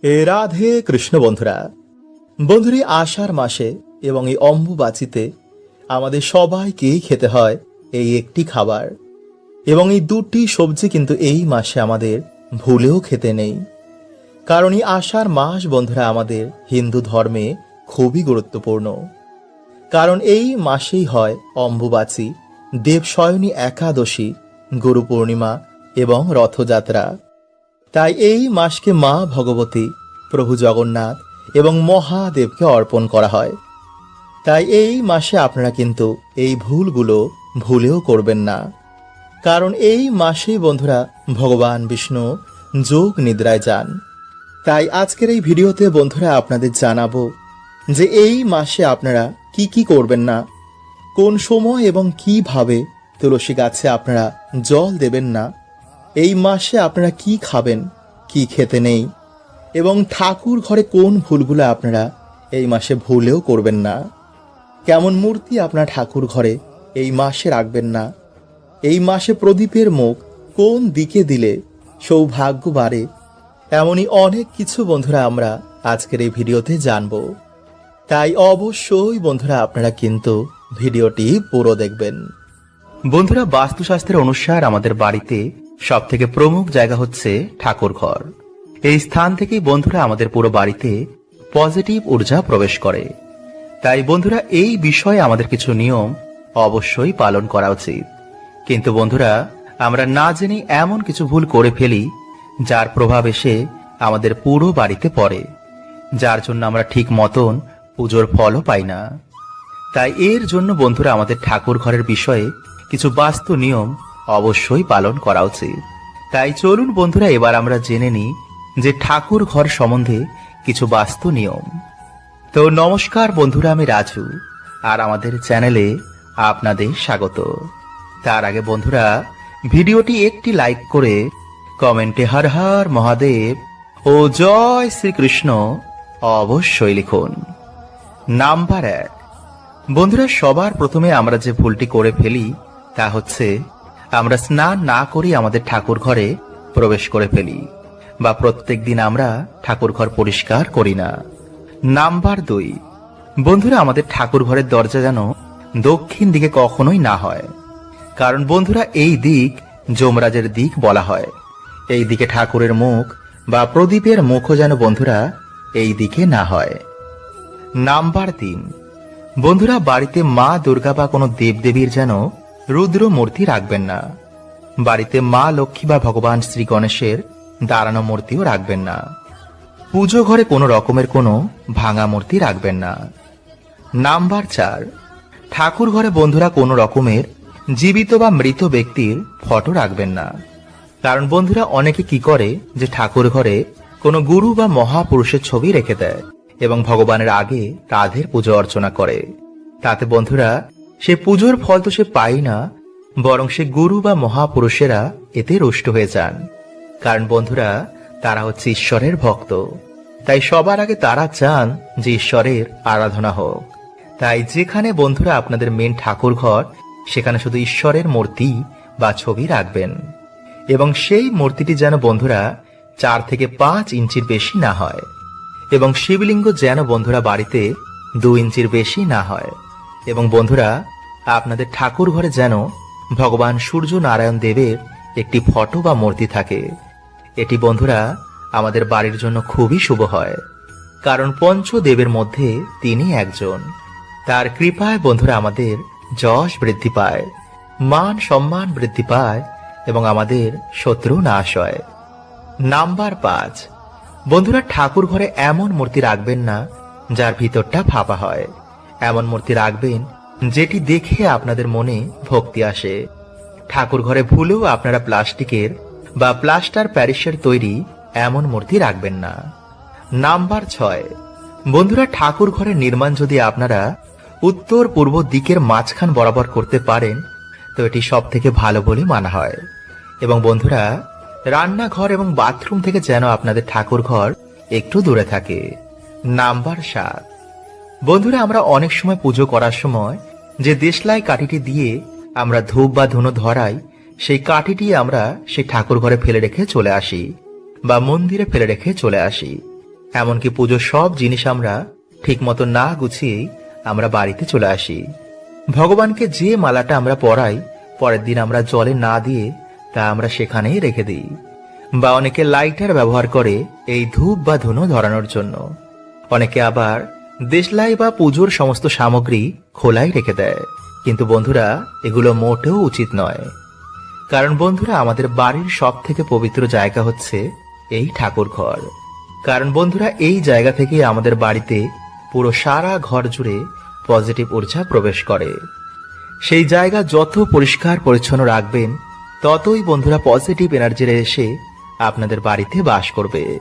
রাধে কৃষ্ণ বন্ধুরা। বন্ধুরা, আষাঢ় মাসে এবং এই অম্বুবাচীতে আমাদের সবাইকেই খেতে হয় এই একটি খাবার, এবং এই দুটি সবজি কিন্তু এই মাসে আমাদের ভুলেও খেতে নেই। কারণ এই আষাঢ় মাস বন্ধুরা আমাদের হিন্দু ধর্মে খুবই গুরুত্বপূর্ণ। কারণ এই মাসেই হয় অম্বুবাচী, দেবশয়নী একাদশী, গুরু পূর্ণিমা এবং রথযাত্রা। তাই এই মাসকে মা ভগবতী, প্রভু জগন্নাথ এবং মহাদেবকে অর্পণ করা হয়। তাই এই মাসে আপনারা কিন্তু এই ভুলগুলো ভুলেও করবেন না। কারণ এই মাসেই বন্ধুরা ভগবান বিষ্ণু যোগ নিদ্রায় যান। তাই আজকের এই ভিডিওতে বন্ধুরা আপনাদের জানাবো যে এই মাসে আপনারা কি কি করবেন না, কোন সময় এবং কিভাবে তুলসী গাছে আপনারা জল দেবেন না, এই মাসে আপনারা কি খাবেন, কি খেতে নেই, এবং ঠাকুর ঘরে কোন ভুলগুলো আপনারা এই মাসে ভুলেও করবেন না, কেমন মূর্তি আপনারা ঠাকুর ঘরে এই মাসে রাখবেন না, এই মাসে প্রদীপের মুখ কোন দিকে দিলে সৌভাগ্য বাড়ে, এমনই অনেক কিছু বন্ধুরা আমরা আজকের এই ভিডিওতে জানবো। তাই অবশ্যই বন্ধুরা আপনারা কিন্তু ভিডিওটি পুরো দেখবেন। বন্ধুরা, বাস্তুশাস্ত্রের অনুসার আমাদের বাড়িতে সব থেকে প্রমুখ জায়গা হচ্ছে ঠাকুর ঘর। এই স্থান থেকেই বন্ধুরা আমাদের পুরো বাড়িতে পজিটিভ ঊর্জা প্রবেশ করে। তাই বন্ধুরা এই বিষয়ে আমাদের কিছু নিয়ম অবশ্যই পালন করা উচিত। কিন্তু বন্ধুরা আমরা না জেনে এমন কিছু ভুল করে ফেলি যার প্রভাব এসে আমাদের পুরো বাড়িতে পড়ে, যার জন্য আমরা ঠিক মতন পুজোর ফলও পাই না। তাই এর জন্য বন্ধুরা আমাদের ঠাকুর ঘরের বিষয়ে কিছু বাস্তু নিয়ম অবশ্যই পালন করা উচিত। তাই চলুন বন্ধুরা এবার আমরা জেনে নিই যে ঠাকুর ঘর সম্বন্ধে কিছু বাস্তু নিয়ম। তো নমস্কার বন্ধুরা, আমি রাজু, আর আমাদের চ্যানেলে আপনাদের স্বাগত। তার আগে বন্ধুরা ভিডিওটি একটি লাইক করে কমেন্টে হর হর মহাদেব ও জয় শ্রীকৃষ্ণ অবশ্যই লিখুন। নাম্বার 1, বন্ধুরা সবার প্রথমে আমরা যে ভুলটি করে ফেলি তা হচ্ছে আমরা স্নান না করি আমাদের ঠাকুর ঘরে প্রবেশ করে ফেলি, বা প্রত্যেক দিন আমরা ঠাকুর ঘর পরিষ্কার করি না। নাম্বার 2, বন্ধুরা আমাদের ঠাকুর ঘরের দরজা যেন দক্ষিণ দিকে কখনোই না হয়। কারণ বন্ধুরা এই দিক যমরাজের দিক বলা হয়। এই দিকে ঠাকুরের মুখ বা প্রদীপের মুখও যেন বন্ধুরা এই দিকে না হয়। নাম্বার 3, বন্ধুরা বাড়িতে মা দুর্গা বা কোনো দেবদেবীর যেন রুদ্র মূর্তি রাখবেন না। বাড়িতে মা লক্ষ্মী বা ভগবান শ্রী গণেশের দাঁড়ানো মূর্তিও রাখবেন না। পুজো ঘরে কোনো রকমের কোনো ভাঙা মূর্তি রাখবেন না। নাম্বার 4, ঠাকুর ঘরে বন্ধুরা কোনো রকমের জীবিত বা মৃত ব্যক্তির ফটো রাখবেন না। কারণ বন্ধুরা অনেকে কি করে যে ঠাকুর ঘরে কোনো গুরু বা মহাপুরুষের ছবি রেখে দেয় এবং ভগবানের আগে রাধের পুজো অর্চনা করে। তাতে বন্ধুরা সে পুজোর ফল তো সে পায় না, বরং সে গুরু বা মহাপুরুষেরা এতে রুষ্ট হয়ে যান। কারণ বন্ধুরা তারা হচ্ছে ঈশ্বরের ভক্ত, তাই সবার আগে তারা চান যে ঈশ্বরের আরাধনা হোক। তাই যেখানে বন্ধুরা আপনাদের মেন ঠাকুর ঘর সেখানে শুধু ঈশ্বরের মূর্তি বা ছবি রাখবেন, এবং সেই মূর্তিটি যেন বন্ধুরা 4 থেকে 5 ইঞ্চির বেশি না হয়, এবং শিবলিঙ্গ যেন বন্ধুরা বাড়িতে 2 ইঞ্চির বেশি না হয়, এবং বন্ধুরা আপনাদের ঠাকুর ঘরে যেন ভগবান সূর্য নারায়ণ দেবের একটি ফটো বা মূর্তি থাকে। এটি বন্ধুরা আমাদের বাড়ির জন্য খুবই শুভ হয়। কারণ পঞ্চদেবের মধ্যে তিনি একজন। তার কৃপায় বন্ধুরা আমাদের যশ বৃদ্ধি পায়, মান সম্মান বৃদ্ধি পায়, এবং আমাদের শত্রু নাশ হয়। নাম্বার 5, বন্ধুরা ঠাকুর ঘরে এমন মূর্তি রাখবেন না যার ভিতরটা ফাঁপা হয়। এমন মূর্তি রাখবেন যেটি দেখে আপনাদের মনে ভক্তি আসে। ঠাকুর ঘরে ভুলেও আপনারা প্লাস্টিকের বা প্লাস্টার প্যারিসের তৈরি এমন মূর্তি রাখবেন না। নাম্বার 6, বন্ধুরা ঠাকুর ঘরের নির্মাণ যদি আপনারা উত্তর পূর্ব দিকের মাঝখান বরাবর করতে পারেন তো এটি সব থেকে ভালো বলে মানা হয়। এবং বন্ধুরা রান্নাঘর এবং বাথরুম থেকে যেন আপনাদের ঠাকুর ঘর একটু দূরে থাকে। নাম্বার 7, বন্ধুরা আমরা অনেক সময় পুজো করার সময় যে দেশলাই কাঠিটি দিয়ে আমরা ধূপ বা ধুনো ধরাই, সেই কাঠিটি আমরা সেই ঠাকুর ঘরে ফেলে রেখে চলে আসি বা মন্দিরে ফেলে রেখে চলে আসি। এমনকি পুজোর সব জিনিস আমরা ঠিক মতো না গুছিয়েই আমরা বাড়িতে চলে আসি। ভগবানকে যে মালাটা আমরা পরাই পরের দিন আমরা জলে না দিয়ে তা আমরা সেখানেই রেখে দিই। বা অনেকে লাইটার ব্যবহার করে এই ধূপ বা ধুনো ধরানোর জন্য। অনেকে আবার দেশলাই বা পুজোর সমস্ত সামগ্রী খোলাই রেখে দেয়। কিন্তু বন্ধুরা, এগুলো মোটেও উচিত নয়। কারণ বন্ধুরা, আমাদের বাড়ির সব থেকে পবিত্র জায়গা হচ্ছে এই ঠাকুর ঘর। কারণ বন্ধুরা, এই জায়গা থেকে আমাদের বাড়িতে পুরো সারা ঘর জুড়ে পজিটিভ ঊর্জা প্রবেশ করে। সেই জায়গা যত পরিষ্কার পরিচ্ছন্ন রাখবেন ততই বন্ধুরা পজিটিভ এনার্জি এসে আপনাদের বাড়িতে বাস করবে।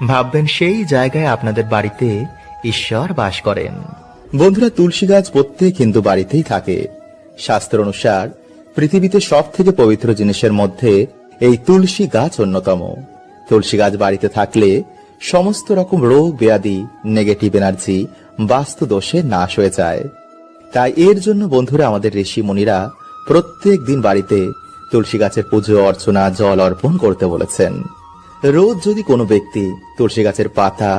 ভাববেন সেই জায়গায় আপনাদের বাড়িতে ঈশ্বর বাস করেন। বন্ধুরা, তুলসী গাছ প্রত্যেক হিন্দু বাড়িতেই থাকে। শাস্ত্র অনুসার পৃথিবীতে সব থেকে পবিত্র জিনিসের মধ্যে এই তুলসী গাছ অন্যতম। তুলসী গাছ বাড়িতে থাকলে সমস্ত রকম রোগ ব্যাধি, নেগেটিভ এনার্জি, বাস্তু দোষে নাশ হয়ে যায়। তাই এর জন্য বন্ধুরা আমাদের ঋষি মুনিরা প্রত্যেক দিন বাড়িতে তুলসী গাছের পুজো অর্চনা, জল অর্পণ করতে বলেছেন। রোজ যদি কোনো ব্যক্তি তুলসী গাছের পাতা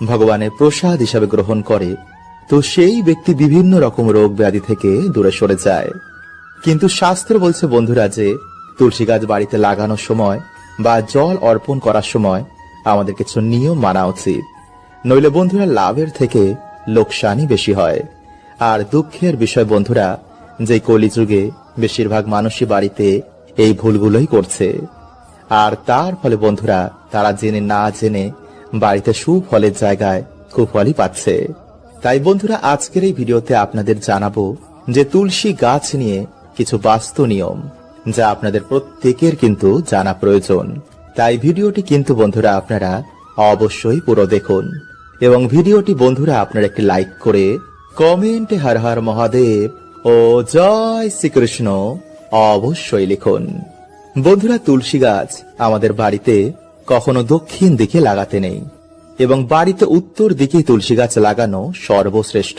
ভগবানের প্রসাদ হিসাবে গ্রহণ করে তো সেই ব্যক্তি বিভিন্ন রকম রোগ ব্যাধি থেকে দূরে সরে যায়। কিন্তু শাস্ত্র বলছে বন্ধুরা যে তুলসী গাছ বাড়িতে লাগানোর সময় বা জল অর্পণ করার সময় আমাদের কিছু নিয়ম মানা উচিত। নইলে বন্ধুরা লাভের থেকে লোকসানই বেশি হয়। আর দুঃখের বিষয় বন্ধুরা, যে কলিযুগে বেশিরভাগ মানুষই বাড়িতে এই ভুলগুলোই করছে। আর তার ফলে বন্ধুরা তারা জেনে না জেনে বাড়িতে সুফলের জায়গায় কুফলই পাচ্ছে। তাই বন্ধুরা আজকের এই ভিডিওতে আপনাদের জানাবো যে তুলসী গাছ নিয়ে কিছু বাস্তু নিয়ম যা আপনাদের প্রত্যেকের কিন্তু জানা প্রয়োজন। তাই ভিডিওটি কিন্তু বন্ধুরা আপনারা অবশ্যই পুরো দেখুন এবং ভিডিওটি বন্ধুরা আপনারা একটি লাইক করে কমেন্টে হর হর মহাদেব ও জয় শ্রীকৃষ্ণ অবশ্যই লিখুন। বন্ধুরা, তুলসী গাছ আমাদের বাড়িতে কখনো দক্ষিণ দিকে লাগাতে নেই এবং বাড়িতে উত্তর দিকে তুলসী গাছ লাগানো সর্বশ্রেষ্ঠ।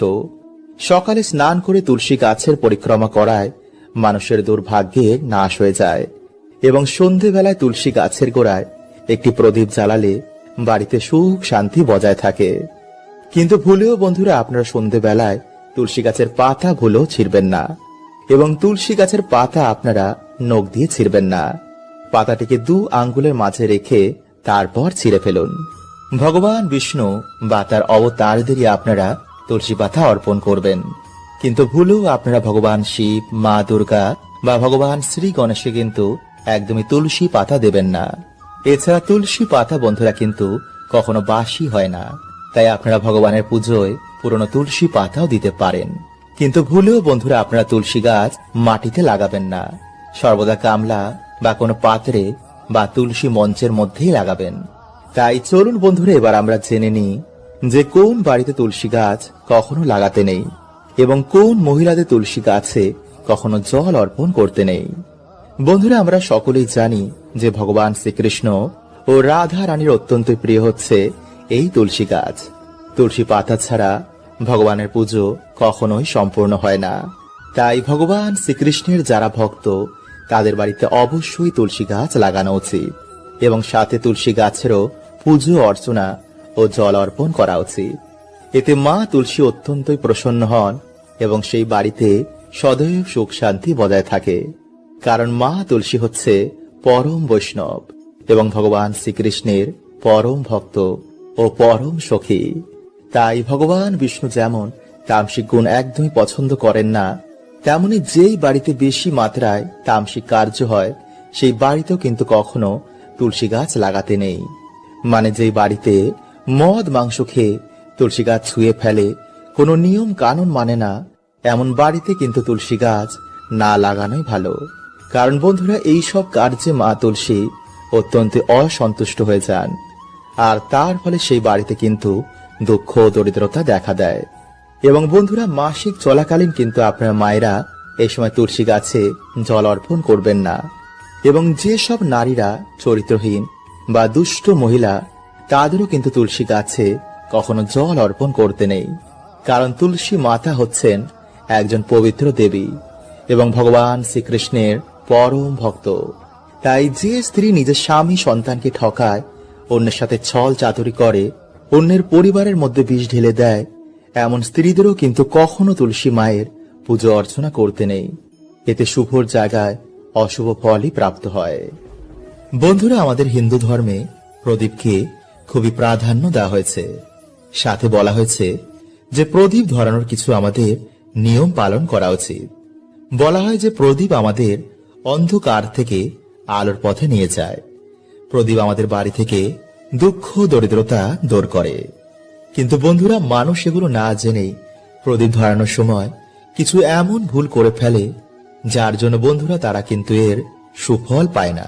সকালে স্নান করে তুলসী গাছের পরিক্রমা করায় মানুষের দুর্ভাগ্যের নাশ হয়ে যায় এবং সন্ধেবেলায় তুলসী গাছের গোড়ায় একটি প্রদীপ জ্বালালে বাড়িতে সুখ শান্তি বজায় থাকে। কিন্তু ভুলেও বন্ধুরা আপনারা সন্ধেবেলায় তুলসী গাছের পাতা ভুলেও ছিঁড়বেন না এবং তুলসী গাছের পাতা আপনারা নখ দিয়ে ছিঁড়বেন না। পাতাটিকে 2 আঙ্গুলের মাঝে রেখে তারপর ছিঁড়ে ফেলুন। ভগবান বিষ্ণু বা তার অবতারদেরই আপনারা তুলসী পাতা অর্পণ করবেন। কিন্তু ভুলেও আপনারা ভগবান শিব, মা দুর্গা বা ভগবান শ্রী গণেশকে কিন্তু একদমই তুলসী পাতা দেবেন না। এছাড়া তুলসী পাতা বন্ধুরা কিন্তু কখনো বাসি হয় না। তাই আপনারা ভগবানের পুজোয় পুরনো তুলসী পাতাও দিতে পারেন। কিন্তু ভুলেও বন্ধুরা আপনারা তুলসী গাছ মাটিতে লাগাবেন না। সর্বদা গামলা বা কোনো পাত্রে বা তুলসী মঞ্চের মধ্যেই লাগাবেন। তাই চলুন বন্ধুরা এবার আমরা জেনে নিই যে কোন বাড়িতে তুলসী গাছ কখনো লাগাতে নেই এবং কোন মহিলাদের তুলসী গাছে কখনো জল অর্পণ করতে নেই। বন্ধুরা, আমরা সকলেই জানি যে ভগবান শ্রীকৃষ্ণ ও রাধা রানীর অত্যন্ত প্রিয় হচ্ছে এই তুলসী গাছ। তুলসী পাতা ছাড়া ভগবানের পুজো কখনোই সম্পূর্ণ হয় না। তাই ভগবান শ্রীকৃষ্ণের যারা ভক্ত তাদের বাড়িতে অবশ্যই তুলসী গাছ লাগানো উচিত এবং সাথে তুলসী গাছেরও পুজো অর্চনা ও জল অর্পণ করা উচিত। এতে মা তুলসী অত্যন্তই প্রসন্ন হন এবং সেই বাড়িতে সদৈব সুখ শান্তি বজায় থাকে। কারণ মা তুলসী হচ্ছে পরম বৈষ্ণব এবং ভগবান শ্রীকৃষ্ণের পরম ভক্ত ও পরম সখী। তাই ভগবান বিষ্ণু যেমন তামসিক গুণ একদমই পছন্দ করেন না, তেমনি যেই বাড়িতে বেশি মাত্রায় তামসিক কার্য হয় সেই বাড়িতেও কিন্তু কখনো তুলসী গাছ লাগাতে নেই। মানে যেই বাড়িতে মদ মাংস খেয়ে তুলসী গাছ ছুঁয়ে ফেলে, কোনো নিয়ম কানুন মানে না, এমন বাড়িতে কিন্তু তুলসী গাছ না লাগানোই ভালো। কারণ বন্ধুরা এই সব কার্যে মা তুলসী অত্যন্ত অসন্তুষ্ট হয়ে যান আর তার ফলে সেই বাড়িতে কিন্তু দুঃখ ও দরিদ্রতা দেখা দেয়। এবং বন্ধুরা মাসিক চলাকালীন কিন্তু আপনার মায়েরা এই সময় তুলসী গাছে জল অর্পণ করবেন না। এবং যেসব নারীরা চরিত্রহীন বা দুষ্ট মহিলা তাদেরও কিন্তু তুলসী গাছে কখনো জল অর্পণ করতে নেই। কারণ তুলসী মাতা হচ্ছেন একজন পবিত্র দেবী এবং ভগবান শ্রীকৃষ্ণের পরম ভক্ত। তাই যে স্ত্রী নিজের স্বামী সন্তানকে ঠকায়, অন্যের সাথে ছল চাতুরি করে অন্যের পরিবারের মধ্যে বিষ ঢেলে দেয়, এমন স্ত্রীদেরও কিন্তু কখনো তুলসী মায়ের পুজো অর্চনা করতে নেই। এতে শুভর জায়গায় অশুভ ফলই প্রাপ্ত হয়। বন্ধুরা, আমাদের হিন্দু ধর্মে প্রদীপকে খুবই প্রাধান্য দেওয়া হয়েছে। সাথে বলা হয়েছে যে প্রদীপ ধরানোর কিছু আমাদের নিয়ম পালন করা উচিত। বলা হয় যে প্রদীপ আমাদের অন্ধকার থেকে আলোর পথে নিয়ে যায়। প্রদীপ আমাদের বাড়ি থেকে দুঃখ দরিদ্রতা দূর করে। কিন্তু বন্ধুরা, মানুষ এগুলো না জেনেই প্রদীপ ধরানোর সময় কিছু এমন ভুল করে ফেলে, যার জন্য বন্ধুরা তারা কিন্তু এর সুফল পায় না।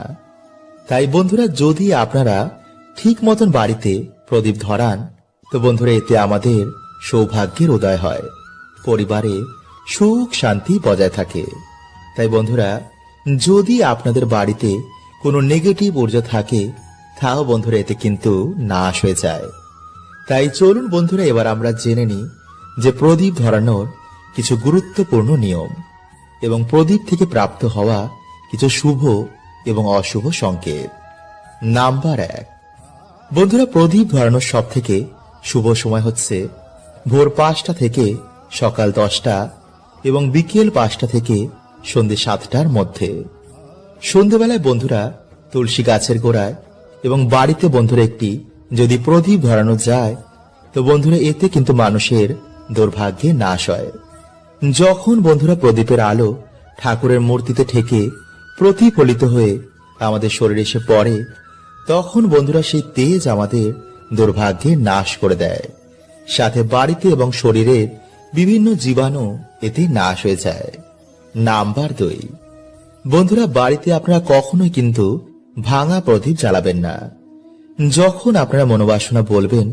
তাই বন্ধুরা, যদি আপনারা ঠিক মতন বাড়িতে প্রদীপ ধরান, তো বন্ধুরা এতে আমাদের সৌভাগ্যের উদয় হয়, পরিবারে সুখ শান্তি বজায় থাকে। তাই বন্ধুরা, যদি আপনাদের বাড়িতে কোনো নেগেটিভ ঊর্জা থাকে, তাও বন্ধুরা এতে কিন্তু নাশ হয়ে যায়। তাই চলুন বন্ধুরা, এবার আমরা জেনে নিই যে প্রদীপ ধরানোর কিছু গুরুত্বপূর্ণ নিয়ম এবং প্রদীপ থেকে প্রাপ্ত হওয়া কিছু শুভ এবং অশুভ সংকেত। নাম্বার 1, বন্ধুরা, প্রদীপ ধরানোর সব থেকে শুভ সময় হচ্ছে ভোর 5টা থেকে সকাল 10টা এবং বিকেল 5টা থেকে সন্ধ্যে 7টার মধ্যে। সন্ধ্যেবেলায় বন্ধুরা তুলসী গাছের গোড়ায় এবং বাড়িতে বন্ধুরা একটি যদি প্রদীপ ধরানো যায়, তো বন্ধুরা এতে কিন্তু মানুষের দুর্ভাগ্যে নাশ হয়। যখন বন্ধুরা প্রদীপের আলো ঠাকুরের মূর্তিতে ঠেকে প্রতিফলিত হয়ে আমাদের শরীরে এসে পড়ে, তখন বন্ধুরা সেই তেজ আমাদের দুর্ভাগ্যে নাশ করে দেয়। সাথে বাড়িতে এবং শরীরের বিভিন্ন জীবাণু এতে নাশ হয়ে যায়। নাম্বার 2, বন্ধুরা বাড়িতে আপনারা কখনোই কিন্তু ভাঙা প্রদীপ জ্বালাবেন না। যখন আপনারা মনোবাসনা বলবেন,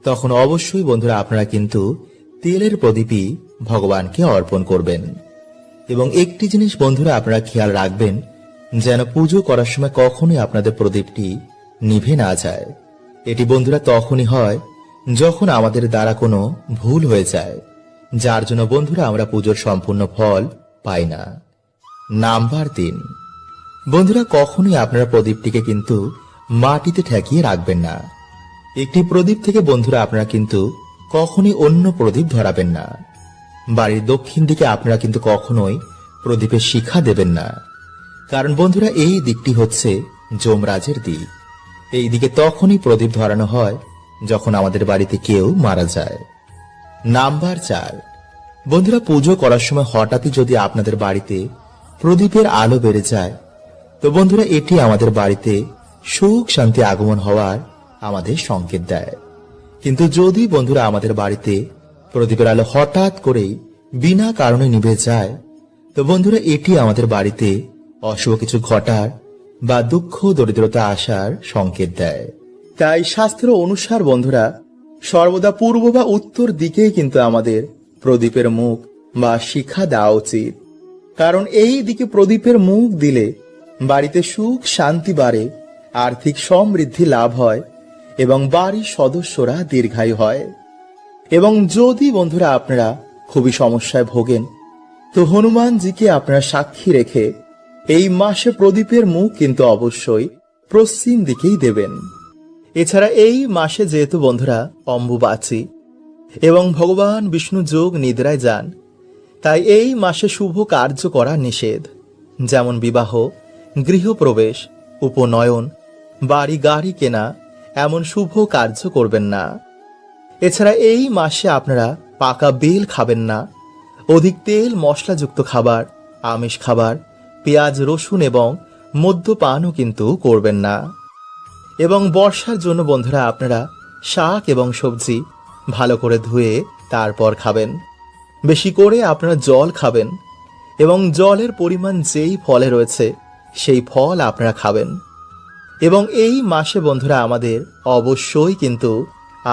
তখন অবশ্যই বন্ধুরা আপনারা কিন্তু তেলের প্রদীপই ভগবানকে অর্পণ করবেন। এবং একটি জিনিস বন্ধুরা আপনারা খেয়াল রাখবেন, যেন পুজো করার সময় কখনোই আপনাদের প্রদীপটি নিভে না যায়। এটি বন্ধুরা তখনই হয় যখন আমাদের দ্বারা কোনো ভুল হয়ে যায়, যার জন্য বন্ধুরা আমরা পুজোর সম্পূর্ণ ফল পাই না। নাম্বার 3, বন্ধুরা কখনোই আপনারা প্রদীপটিকে কিন্তু মাটিতে ঠেকিয়ে রাখবেন না। একটি প্রদীপ থেকে বন্ধুরা আপনারা কিন্তু কখনোই অন্য প্রদীপ ধরাবেন না। বাড়ির দক্ষিণ দিকে আপনারা কিন্তু কখনোই প্রদীপের শিখা দেবেন না, কারণ বন্ধুরা এই দিকটি হচ্ছে যমরাজের দিক। এই দিকে তখনই প্রদীপ ধরানো হয় যখন আমাদের বাড়িতে কেউ মারা যায়। নাম্বার 4, বন্ধুরা পুজো করার সময় হঠাৎই যদি আপনাদের বাড়িতে প্রদীপের আলো বেড়ে যায়, তো বন্ধুরা এটি আমাদের বাড়িতে সুখ শান্তি আগমন হওয়ার আমাদের সংকেত দেয়। কিন্তু যদি বন্ধুরা আমাদের বাড়িতে প্রদীপের আলো হঠাৎ করেই বিনা কারণে নিভে যায়, তো বন্ধুরা এটি আমাদের বাড়িতে অশুভ কিছু ঘটার বা দুঃখ দরিদ্রতা আসার সংকেত দেয়। তাই শাস্ত্র অনুসার বন্ধুরা সর্বদা পূর্ব বা উত্তর দিকেই কিন্তু আমাদের প্রদীপের মুখ বা শিখা দেওয়া উচিত। কারণ এই দিকে প্রদীপের মুখ দিলে বাড়িতে সুখ শান্তি বাড়ে, আর্থিক সমৃদ্ধি লাভ হয় এবং বাড়ির সদস্যরা দীর্ঘায়ু হয়। এবং যদি বন্ধুরা আপনারা খুবই সমস্যায় ভোগেন, তো হনুমানজিকে আপনারা সাক্ষী রেখে এই মাসে প্রদীপের মুখ কিন্তু অবশ্যই পশ্চিম দিকেই দেবেন। এছাড়া এই মাসে যেহেতু বন্ধুরা অম্বুবাচী এবং ভগবান বিষ্ণু যোগ নিদ্রায় যান, তাই এই মাসে শুভ কার্য করা নিষেধ, যেমন বিবাহ, গৃহপ্রবেশ, উপনয়ন, বাড়ি গাড়ি কেনা, এমন শুভ কার্য করবেন না। এছাড়া এই মাসে আপনারা পাকা বেল খাবেন না, অধিক তেল মশলাযুক্ত খাবার, আমিষ খাবার, পেঁয়াজ রসুন এবং মদ্যপানও কিন্তু করবেন না। এবং বর্ষার জন্য বন্ধুরা আপনারা শাক এবং সবজি ভালো করে ধুয়ে তারপর খাবেন। বেশি করে আপনারা জল খাবেন এবং জলের পরিমাণ যেই ফলে রয়েছে সেই ফল আপনারা খাবেন। এবং এই মাসে বন্ধুরা আমাদের অবশ্যই কিন্তু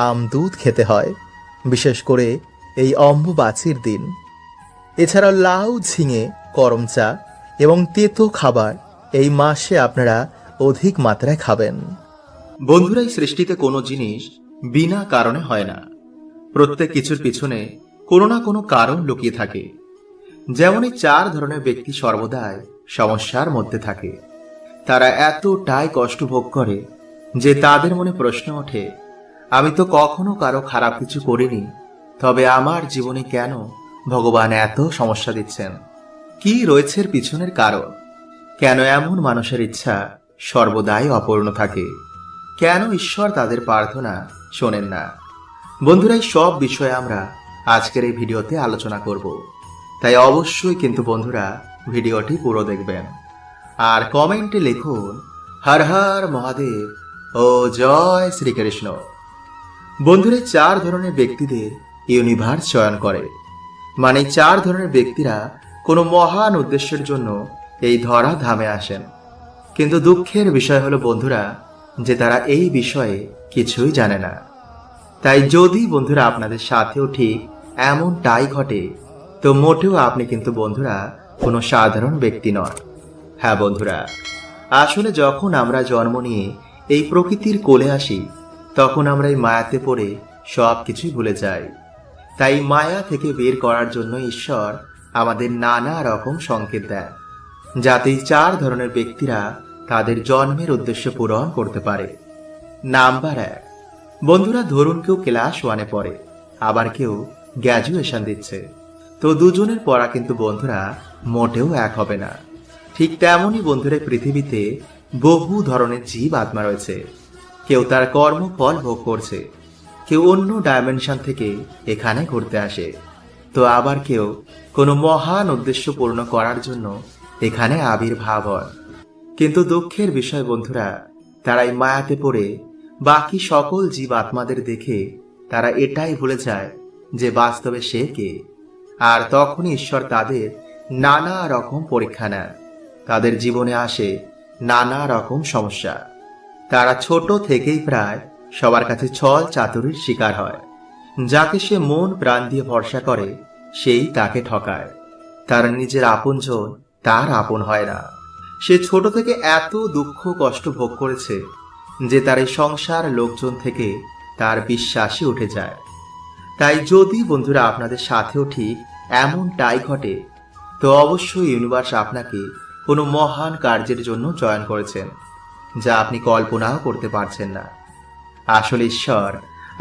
আম দুধ খেতে হয়, বিশেষ করে এই অম্বুবাচীর দিন। এছাড়াও লাউ, ঝিঙে, করম চা এবং তেতো খাবার এই মাসে আপনারা অধিক মাত্রায় খাবেন। বন্ধুরা, এই সৃষ্টিতে কোনো জিনিস বিনা কারণে হয় না। প্রত্যেক কিছুর পিছনে কোনো না কোনো কারণ লুকিয়ে থাকে। যেমন এই 4 ধরনের ব্যক্তি সর্বদাই সমস্যার মধ্যে থাকে। তারা এতটাই কষ্ট ভোগ করে যে তাদের মনে প্রশ্ন ওঠে, আমি তো কখনো কারো খারাপ কিছু করিনি, তবে আমার জীবনে কেন ভগবান এত সমস্যা দিচ্ছেন? কি রয়েছে এর পিছনের কারণ? কেন এমন মানুষের ইচ্ছা সর্বদাই অপূর্ণ থাকে? কেন ঈশ্বর তাদের প্রার্থনা শোনেন না? বন্ধুরা, এই সব বিষয়ে আমরা আজকের এই ভিডিওতে আলোচনা করব, তাই অবশ্যই কিন্তু বন্ধুরা ভিডিওটি পুরো দেখবেন। আর কমেন্টে লিখুন হর হর মহাদেব ও জয় শ্রীকৃষ্ণ। বন্ধুরা, 4 ধরনের ব্যক্তিদের ইউনিভার্স চয়ন করে, মানে 4 ধরনের ব্যক্তিরা কোনো মহান উদ্দেশ্যের জন্য এই ধরা ধামে আসেন। কিন্তু দুঃখের বিষয় হলো বন্ধুরা, যে তারা এই বিষয়ে কিছুই জানে না। তাই যদি বন্ধুরা আপনাদের সাথেও ঠিক এমনটাই ঘটে, তো মোটেও আপনি কিন্তু বন্ধুরা কোনো সাধারণ ব্যক্তি নন। হ্যাঁ বন্ধুরা, আসলে যখন আমরা জন্ম নিয়ে এই প্রকৃতির কোলে আসি, তখন আমরা এই মায়াতে পড়ে সব কিছুই ভুলে যাই। তাই মায়া থেকে বের করার জন্য ঈশ্বর আমাদের নানা রকম সংকেত দেন, যাতে এই 4 ধরনের ব্যক্তিরা তাদের জন্মের উদ্দেশ্য পূরণ করতে পারে। নাম্বার 1, বন্ধুরা ধরুন কেউ ক্লাস 1-এ পড়ে, আবার কেউ গ্র্যাজুয়েশন দিচ্ছে, তো দুজনের পড়া কিন্তু বন্ধুরা মোটেও এক হবে না। ঠিক তেমনই বন্ধুরা পৃথিবীতে বহু ধরনের জীব আত্মা রয়েছে। কেউ তার কর্মফল ভোগ করছে, কেউ অন্য ডাইমেনশন থেকে এখানে ঘুরতে আসে, তো আবার কেউ কোনো মহান উদ্দেশ্য পূর্ণ করার জন্য এখানে আবির্ভাব হয়। কিন্তু দুঃখের বিষয় বন্ধুরা, তারাই মায়াতে পড়ে বাকি সকল জীব আত্মাদের দেখে তারা এটাই ভুলে যায় যে বাস্তবে সে কে। আর তখনই ঈশ্বর তাদের নানা রকম পরীক্ষা নেন। তাদের জীবনে আসে নানা রকম সমস্যা। তারা ছোট থেকেই প্রায় সবার কাছে ছল চাতুরির শিকার হয়। যাকে সে মন প্রাণ দিয়ে ভরসা করে, সেই তাকে ঠকায়। তার নিজের আপনজন তার আপন হয় না। সে ছোট থেকে এত দুঃখ কষ্ট ভোগ করেছে যে তার এই সংসার লোকজন থেকে তার বিশ্বাসই উঠে যায়। তাই যদি বন্ধুরা আপনাদের সাথেও ঠিক এমনটাই ঘটে, তো অবশ্যই ইউনিভার্স আপনাকে কোনো মহান কার্যের জন্য চয়ন করেছেন, যা আপনি কল্পনাও করতে পারছেন না। আসলে ঈশ্বর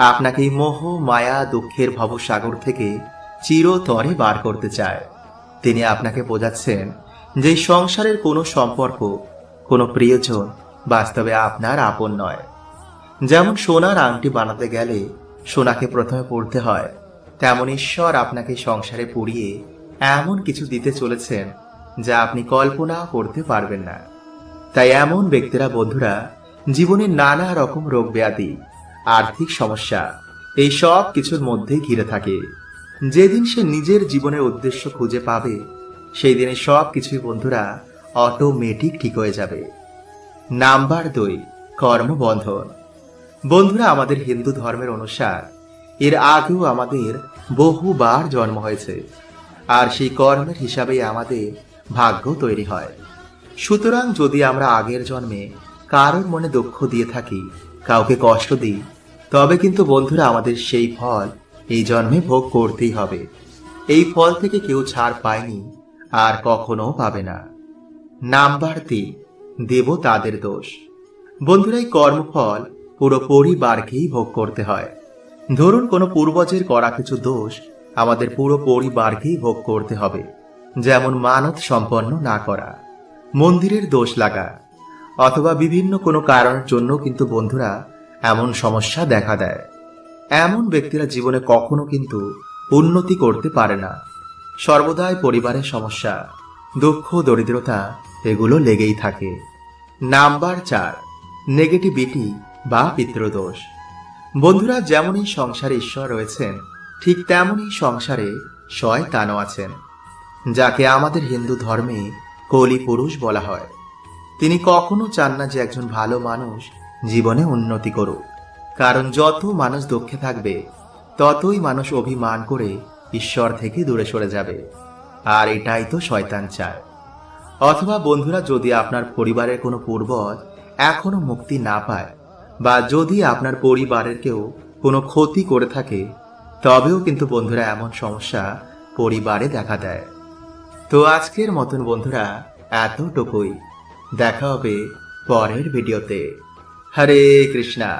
আপনাকে এই মোহ মায়া দুঃখের ভবসাগর থেকে চিরতরে বার করতে চায়। তিনি আপনাকে বোঝাচ্ছেন যে এই সংসারের কোনো সম্পর্ক, কোনো প্রিয়জন বাস্তবে আপনার আপন নয়। যেমন সোনার আংটি বানাতে গেলে সোনাকে প্রথমে পড়তে হয়, তেমন ঈশ্বর আপনাকে সংসারে পুড়িয়ে এমন কিছু দিতে চলেছেন যা আপনি কল্পনাও করতে পারবেন না। তাই এমন ব্যক্তিরা বন্ধুরা জীবনের নানা রকম রোগ ব্যাধি, আর্থিক সমস্যা, এই সব কিছুর মধ্যে ঘিরে থাকে। যেদিন সে নিজের জীবনের উদ্দেশ্য খুঁজে পাবে, সেই দিনে সব কিছুই বন্ধুরা অটোমেটিক ঠিক হয়ে যাবে। নাম্বার 2, কর্মবন্ধন। বন্ধুরা, আমাদের হিন্দু ধর্মের অনুসার এর আগেও আমাদের বহুবার জন্ম হয়েছে, আর সেই কর্মের হিসাবেই আমাদের ভাগ্য তৈরি হয়। সুতরাং যদি আমরা আগের জন্মে কারোর মনে দুঃখ দিয়ে থাকি, কাউকে কষ্ট দিই, তবে কিন্তু বন্ধুরা আমাদের সেই ফল এই জন্মে ভোগ করতেই হবে। এই ফল থেকে কেউ ছাড় পায়নি, আর কখনো পাবে না। নাম্বার 3, দেব তাদের দোষ। বন্ধুরা, এই কর্মফল পুরো পরিবারকেই ভোগ করতে হয়। ধরুন কোনো পূর্বজের করা কিছু দোষ আমাদের পুরো পরিবারকেই ভোগ করতে হবে। যেমন মানত সম্পন্ন না করা, মন্দিরের দোষ লাগা, অথবা বিভিন্ন কোনো কারণের জন্য কিন্তু বন্ধুরা এমন সমস্যা দেখা দেয়। এমন ব্যক্তিরা জীবনে কখনো কিন্তু উন্নতি করতে পারে না। সর্বদাই পরিবারের সমস্যা, দুঃখ, দরিদ্রতা এগুলো লেগেই থাকে। নাম্বার 4, নেগেটিভিটি বা পিতৃদোষ। বন্ধুরা, যেমনই সংসারে ঈশ্বর রয়েছেন, ঠিক তেমনই সংসারে শয়তানও আছেন, যাকে আমাদের হিন্দু ধর্মে কলি পুরুষ বলা হয়। তিনি কখনো চান না যে একজন ভালো মানুষ জীবনে উন্নতি করুক, কারণ যত মানুষ দুঃখে থাকবে, ততই মানুষ অভিমান করে ঈশ্বর থেকে দূরে সরে যাবে। আর এটাই তো শয়তান চায়। অথবা বন্ধুরা, যদি আপনার পরিবারের কোনো পূর্বজ এখনো মুক্তি না পায়, বা যদি আপনার পরিবারের কেউ কোনো ক্ষতি করে থাকে, তবেও কিন্তু বন্ধুরা এমন সমস্যা পরিবারে দেখা দেয়। তো আজকের মতন বন্ধুরা এতটুকুই। দেখা হবে পরের ভিডিওতে। হরে কৃষ্ণা।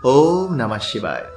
ওম নমঃ শিবায়।